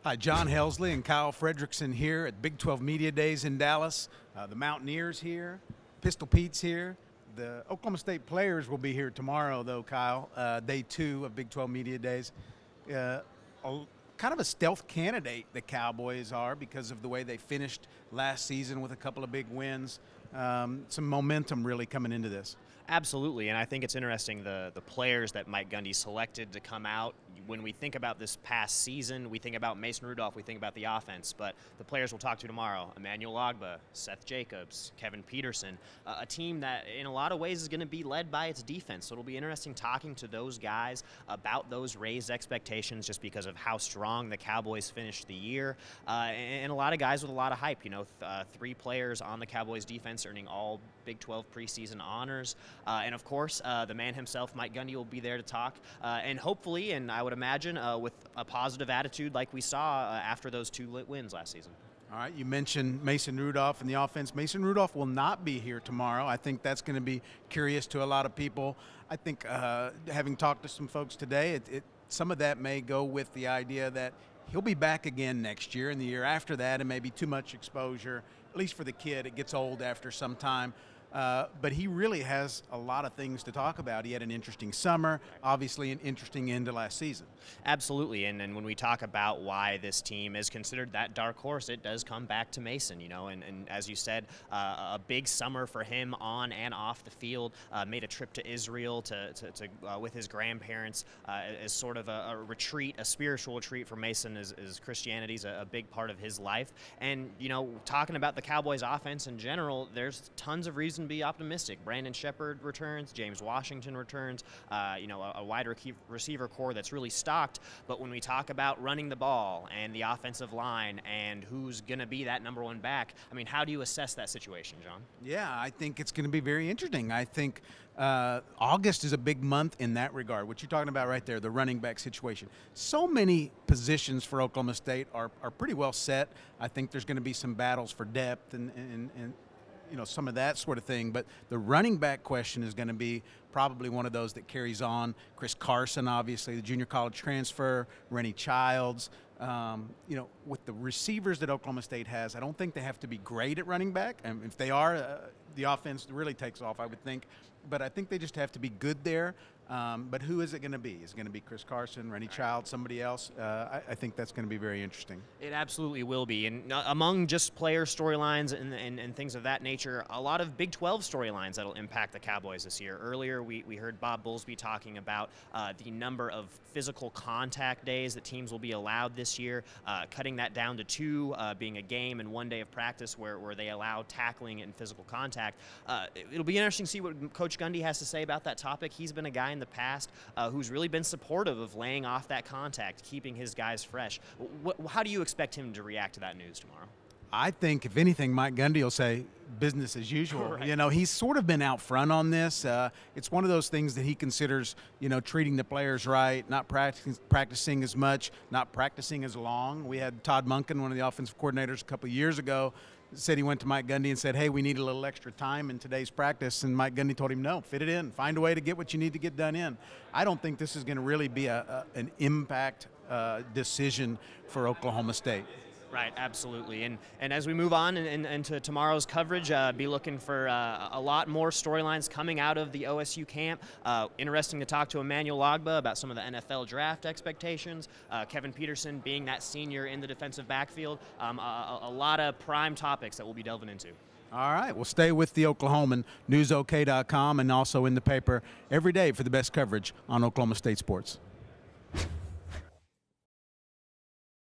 Hi, John Helsley and Kyle Fredrickson here at Big 12 Media Days in Dallas. The Mountaineers here, Pistol Pete's here. The Oklahoma State players will be here tomorrow, though, Kyle. Day 2 of Big 12 Media Days. Kind of a stealth candidate, the Cowboys are, because of the way they finished last season with a couple of big wins. Some momentum really coming into this. Absolutely, and I think it's interesting the players that Mike Gundy selected to come out. When we think about this past season, we think about Mason Rudolph, we think about the offense, but the players we'll talk to tomorrow, Emmanuel Ogbah, Seth Jacobs, Kevin Peterson, a team that in a lot of ways is going to be led by its defense. So it'll be interesting talking to those guys about those raised expectations just because of how strong the Cowboys finished the year, and a lot of guys with a lot of hype. You know, 3 players on the Cowboys defense earning all Big 12 preseason honors. And of course, the man himself, Mike Gundy, will be there to talk. And hopefully, and I would imagine, with a positive attitude like we saw after those 2 wins last season. All right, you mentioned Mason Rudolph and the offense. Mason Rudolph will not be here tomorrow. I think that's going to be curious to a lot of people. I think having talked to some folks today, some of that may go with the idea that he'll be back again next year and the year after that, and maybe too much exposure, at least for the kid. It gets old after some time. But he really has a lot of things to talk about. He had an interesting summer, obviously an interesting end to last season. Absolutely, and when we talk about why this team is considered that dark horse, it does come back to Mason, you know, and as you said, a big summer for him on and off the field. Made a trip to Israel to with his grandparents as sort of a retreat, a spiritual retreat for Mason, as Christianity's a big part of his life. And, you know, talking about the Cowboys offense in general, there's tons of reasons to be optimistic. Brandon Shepard returns, James Washington returns, you know, a wide receiver core that's really stocked. But when we talk about running the ball and the offensive line and who's going to be that number 1 back, I mean, how do you assess that situation, John? Yeah, I think it's going to be very interesting. I think August is a big month in that regard. What you're talking about right there, the running back situation. So many positions for Oklahoma State are pretty well set. I think there's going to be some battles for depth and you know, some of that sort of thing. But the running back question is going to be probably one of those that carries on. Chris Carson, obviously, the junior college transfer, Rennie Childs. You know, with the receivers that Oklahoma State has, I don't think they have to be great at running back. And if they are, the offense really takes off, I would think. But I think they just have to be good there. But who is it going to be? Is it going to be Chris Carson, Rennie Childs, somebody else? I think that's going to be very interesting. It absolutely will be. And among just player storylines and things of that nature, a lot of Big 12 storylines that will impact the Cowboys this year. Earlier, we heard Bob Bowlesby talking about the number of physical contact days that teams will be allowed this year, cutting that down to 2, being a game and 1 day of practice where they allow tackling and physical contact. It'll be interesting to see what Coach Gundy has to say about that topic. He's been a guy in the past who's really been supportive of laying off that contact, keeping his guys fresh. How do you expect him to react to that news tomorrow? I think, if anything, Mike Gundy will say business as usual. Right. You know, he's sort of been out front on this. It's one of those things that he considers, you know, treating the players right, not practicing as much, not practicing as long. We had Todd Monken, one of the offensive coordinators, a couple of years ago, said he went to Mike Gundy and said, hey, we need a little extra time in today's practice. And Mike Gundy told him, no, fit it in. Find a way to get what you need to get done in. I don't think this is going to really be an impact decision for Oklahoma State. Right, absolutely. And as we move on into tomorrow's coverage, be looking for a lot more storylines coming out of the OSU camp. Interesting to talk to Emmanuel Ogbah about some of the NFL draft expectations. Kevin Peterson being that senior in the defensive backfield. A lot of prime topics that we'll be delving into. All right, well, stay with the Oklahoman, newsok.com, and also in the paper every day for the best coverage on Oklahoma State sports.